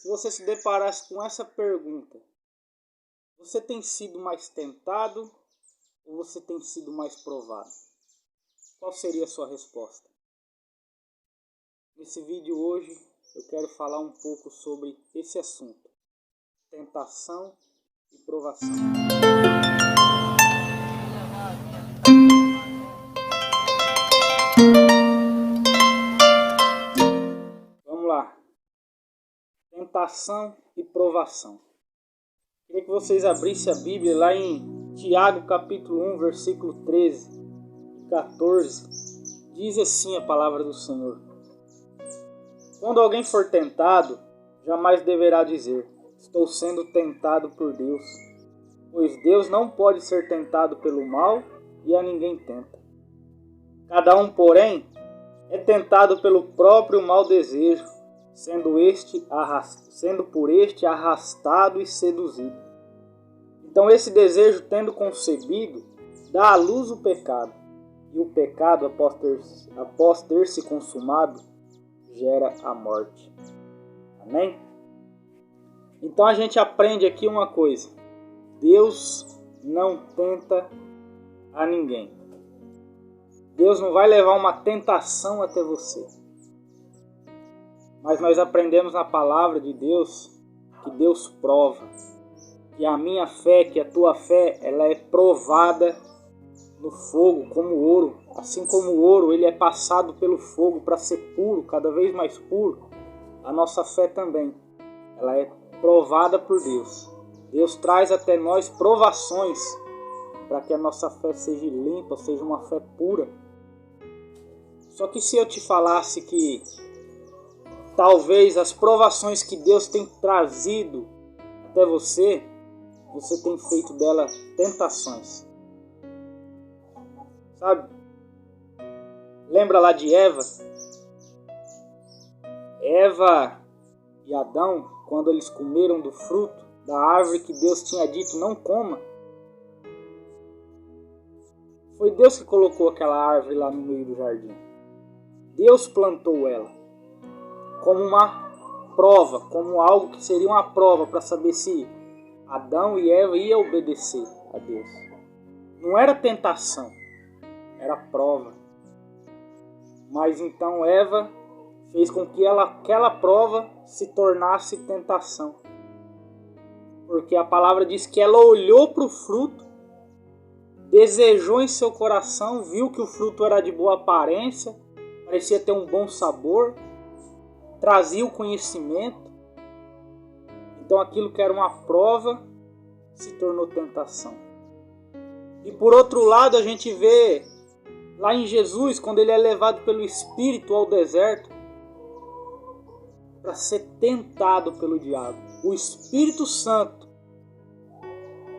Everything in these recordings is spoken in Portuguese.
Se você se deparasse com essa pergunta, você tem sido mais tentado ou você tem sido mais provado? Qual seria a sua resposta? Nesse vídeo hoje eu quero falar um pouco sobre esse assunto: tentação e provação. Vamos lá. Tentação e provação. Queria que vocês abrissem a Bíblia lá em Tiago capítulo 1, versículo 13 e 14. Diz assim a palavra do Senhor: quando alguém for tentado, jamais deverá dizer: estou sendo tentado por Deus. Pois Deus não pode ser tentado pelo mal e a ninguém tenta. Cada um, porém, é tentado pelo próprio mau desejo, sendo por este arrastado e seduzido. Então esse desejo, tendo concebido, dá à luz o pecado. E o pecado, após ter se consumado, gera a morte. Amém? Então a gente aprende aqui uma coisa: Deus não tenta a ninguém. Deus não vai levar uma tentação até você. Mas nós aprendemos na palavra de Deus que Deus prova. Que a minha fé, que a tua fé, ela é provada no fogo como ouro. Assim como o ouro ele é passado pelo fogo para ser puro, cada vez mais puro, a nossa fé também, ela é provada por Deus. Deus traz até nós provações para que a nossa fé seja limpa, seja uma fé pura. Só que se eu te falasse que talvez as provações que Deus tem trazido até você, você tem feito dela tentações. Sabe? Lembra lá de Eva? Eva e Adão, quando eles comeram do fruto da árvore que Deus tinha dito não coma. Foi Deus que colocou aquela árvore lá no meio do jardim. Deus plantou ela como uma prova, como algo que seria uma prova para saber se Adão e Eva iam obedecer a Deus. Não era tentação, era prova. Mas então Eva fez com que aquela prova se tornasse tentação. Porque a palavra diz que ela olhou para o fruto, desejou em seu coração, viu que o fruto era de boa aparência, parecia ter um bom sabor, trazia o conhecimento. Então aquilo que era uma prova se tornou tentação. E por outro lado a gente vê lá em Jesus, quando ele é levado pelo Espírito ao deserto para ser tentado pelo diabo. O Espírito Santo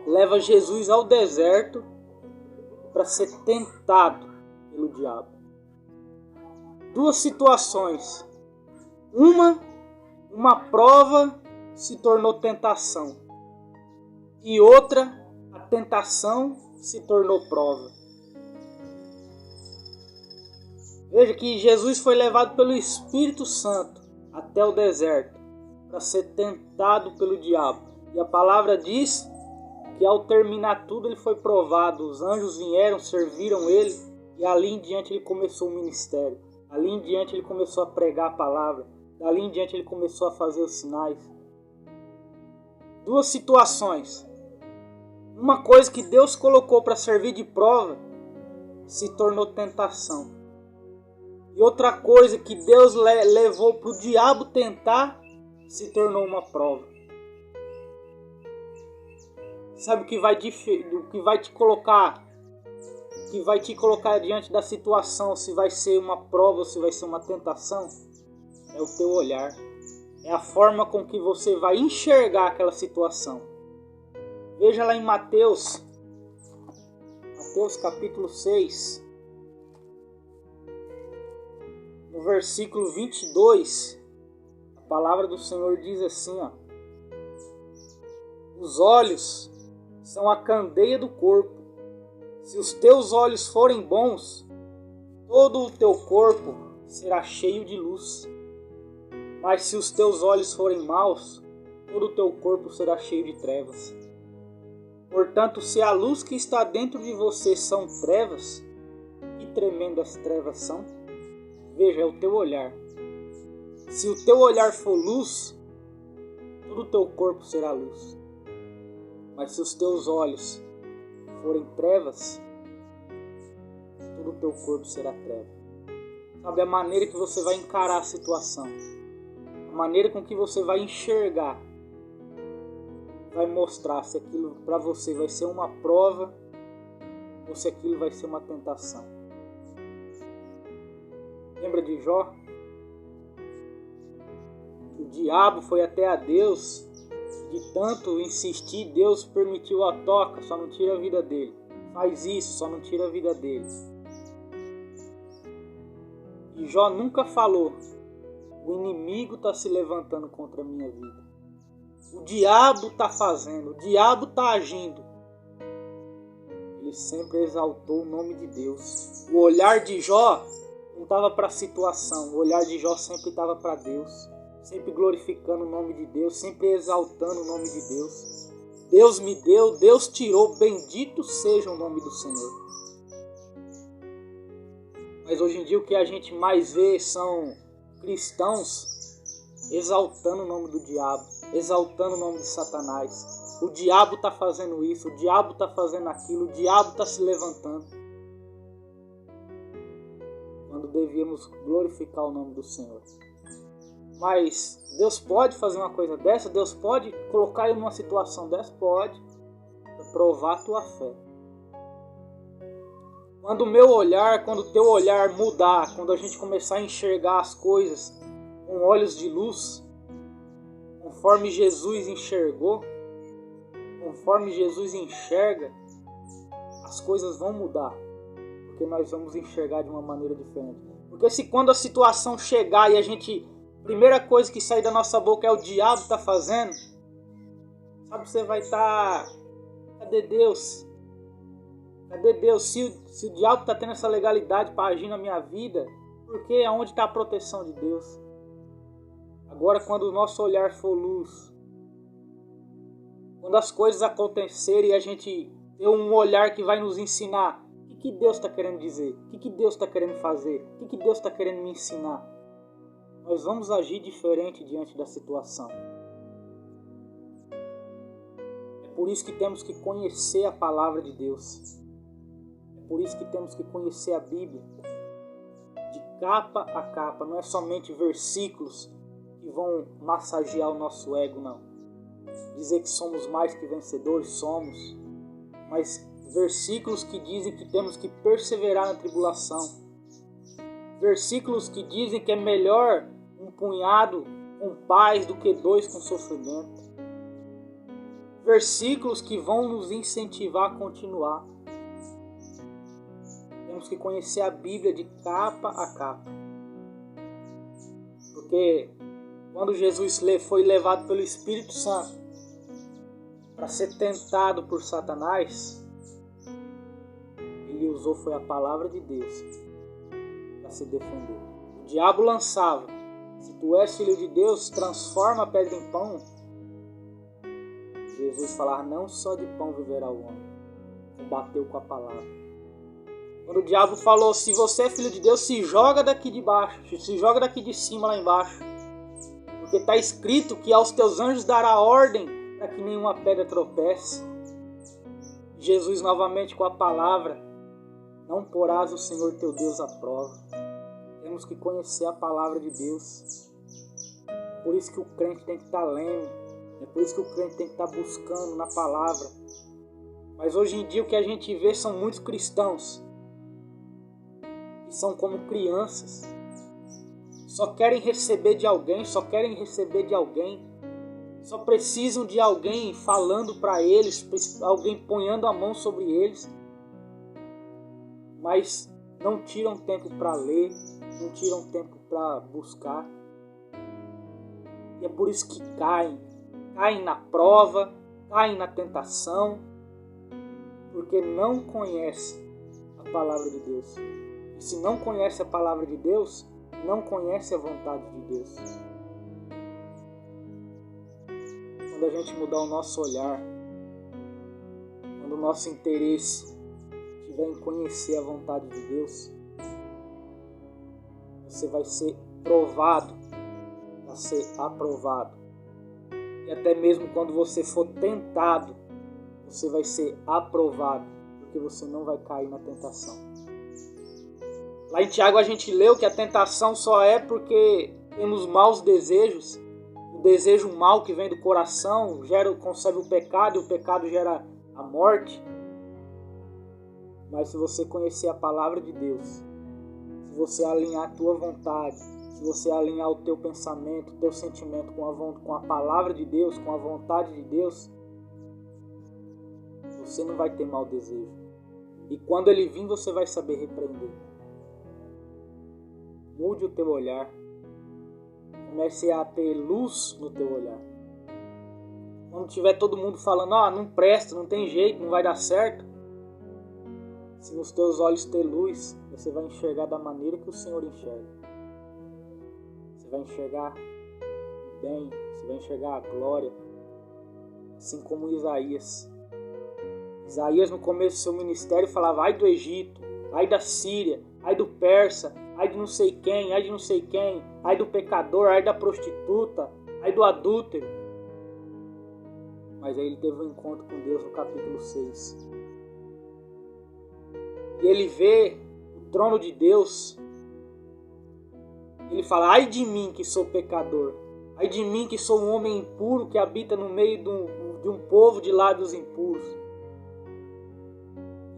leva Jesus ao deserto para ser tentado pelo diabo. Duas situações. Uma prova se tornou tentação. E outra, a tentação se tornou prova. Veja que Jesus foi levado pelo Espírito Santo até o deserto para ser tentado pelo diabo. E a palavra diz que ao terminar tudo ele foi provado. Os anjos vieram, serviram ele e ali em diante ele começou o ministério. Ali em diante ele começou a pregar a palavra. Dali em diante ele começou a fazer os sinais. Duas situações. Uma coisa que Deus colocou para servir de prova se tornou tentação. E outra coisa que Deus levou para o diabo tentar se tornou uma prova. Sabe o que vai te colocar diante da situação, se vai ser uma prova ou se vai ser uma tentação? É o teu olhar. É a forma com que você vai enxergar aquela situação. Veja lá em Mateus capítulo 6, no versículo 22, a palavra do Senhor diz assim, ó: os olhos são a candeia do corpo. Se os teus olhos forem bons, todo o teu corpo será cheio de luz. Mas se os teus olhos forem maus, todo o teu corpo será cheio de trevas. Portanto, se a luz que está dentro de você são trevas, que tremendas trevas são? Veja, é o teu olhar. Se o teu olhar for luz, todo o teu corpo será luz. Mas se os teus olhos forem trevas, todo o teu corpo será treva. Sabe, a maneira que você vai encarar a situação, a maneira com que você vai enxergar, vai mostrar se aquilo para você vai ser uma prova ou se aquilo vai ser uma tentação. Lembra de Jó? O diabo foi até a Deus, de tanto insistir, Deus permitiu a toca, só não tira a vida dele. Faz isso, só não tira a vida dele. E Jó nunca falou: o inimigo está se levantando contra a minha vida. O diabo está fazendo, o diabo está agindo. Ele sempre exaltou o nome de Deus. O olhar de Jó não estava para a situação, o olhar de Jó sempre estava para Deus. Sempre glorificando o nome de Deus, sempre exaltando o nome de Deus. Deus me deu, Deus tirou, bendito seja o nome do Senhor. Mas hoje em dia o que a gente mais vê são cristãos exaltando o nome do diabo, exaltando o nome de Satanás. O diabo está fazendo isso, o diabo está fazendo aquilo, o diabo está se levantando. Quando devíamos glorificar o nome do Senhor. Mas Deus pode fazer uma coisa dessa? Deus pode colocar ele numa situação dessa? Pode. Provar a tua fé. Quando o meu olhar, quando o teu olhar mudar, quando a gente começar a enxergar as coisas com olhos de luz, conforme Jesus enxergou, conforme Jesus enxerga, as coisas vão mudar. Porque nós vamos enxergar de uma maneira diferente. Porque se quando a situação chegar e a gente... primeira coisa que sai da nossa boca é o diabo está fazendo, sabe, você vai estar... Cadê Deus? Cadê Deus? Se o diabo está tendo essa legalidade para agir na minha vida, por que? Aonde está a proteção de Deus? Agora, quando o nosso olhar for luz, quando as coisas acontecerem e a gente ter um olhar que vai nos ensinar o que Deus está querendo dizer, o que Deus está querendo fazer, o que Deus está querendo me ensinar, nós vamos agir diferente diante da situação. É por isso que temos que conhecer a palavra de Deus. É por isso que temos que conhecer a Bíblia de capa a capa. Não é somente versículos que vão massagear o nosso ego, não. Dizer que somos mais que vencedores, somos. Mas versículos que dizem que temos que perseverar na tribulação. Versículos que dizem que é melhor um punhado com paz do que dois com sofrimento. Versículos que vão nos incentivar a continuar. Temos que conhecer a Bíblia de capa a capa. Porque quando Jesus foi levado pelo Espírito Santo para ser tentado por Satanás, ele usou foi a palavra de Deus para se defender. O diabo lançava: se tu és filho de Deus, transforma a pedra em pão. Jesus falava: não só de pão viverá o homem. Combateu com a palavra. Quando o diabo falou: se você é filho de Deus, se joga daqui de baixo, se joga daqui de cima lá embaixo. Porque está escrito que aos teus anjos dará ordem para que nenhuma pedra tropece. Jesus novamente com a palavra: não porás o Senhor teu Deus à prova. Temos que conhecer a palavra de Deus. Por isso que o crente tem que estar lendo. É por isso que o crente tem que estar buscando na palavra. Mas hoje em dia o que a gente vê são muitos cristãos que são como crianças. Só querem receber de alguém, só querem receber de alguém. Só precisam de alguém falando para eles, alguém ponhando a mão sobre eles. Mas não tiram tempo para ler, não tiram tempo para buscar. E é por isso que caem na prova, caem na tentação, porque não conhecem a palavra de Deus. E se não conhece a palavra de Deus, não conhece a vontade de Deus. quando a gente mudar o nosso olhar, quando o nosso interesse estiver em conhecer a vontade de Deus, você vai ser provado para ser aprovado. E até mesmo quando você for tentado, você vai ser aprovado, porque você não vai cair na tentação. Lá em Tiago a gente leu que a tentação só é porque temos maus desejos. O desejo mau que vem do coração concebe o pecado, e o pecado gera a morte. Mas se você conhecer a palavra de Deus, se você alinhar a tua vontade, se você alinhar o teu pensamento, o teu sentimento com a palavra de Deus, com a vontade de Deus, você não vai ter mau desejo. E quando ele vir, você vai saber repreender. Mude o teu olhar. Comece a ter luz no teu olhar. Quando tiver todo mundo falando, não presta, não tem jeito, não vai dar certo. Se nos teus olhos ter luz, você vai enxergar da maneira que o Senhor enxerga. Você vai enxergar o bem, você vai enxergar a glória. Assim como Isaías. Isaías no começo do seu ministério falava, ai do Egito, ai da Síria, ai do Persa, ai de não sei quem, ai de não sei quem, ai do pecador, ai da prostituta, ai do adúltero. Mas aí ele teve um encontro com Deus no capítulo 6. E ele vê o trono de Deus. Ele fala, ai de mim que sou pecador, ai de mim que sou um homem impuro que habita no meio de um povo de lábios impuros.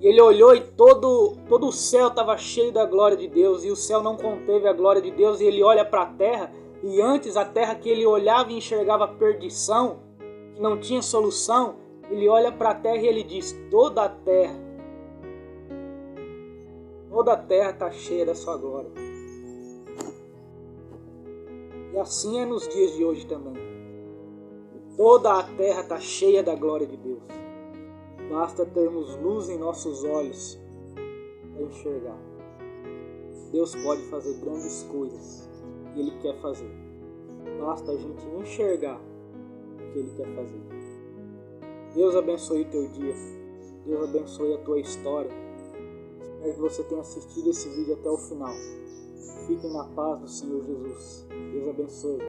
E ele olhou e todo o céu estava cheio da glória de Deus. E o céu não conteve a glória de Deus. E ele olha para a terra. E antes a terra que ele olhava e enxergava perdição, que não tinha solução, ele olha para a terra e ele diz, toda a terra está cheia da sua glória. E assim é nos dias de hoje também. Toda a terra está cheia da glória de Deus. Basta termos luz em nossos olhos para enxergar. Deus pode fazer grandes coisas e Ele quer fazer. Basta a gente enxergar o que Ele quer fazer. Deus abençoe o teu dia. Deus abençoe a tua história. Espero que você tenha assistido esse vídeo até o final. Fiquem na paz do Senhor Jesus. Deus abençoe.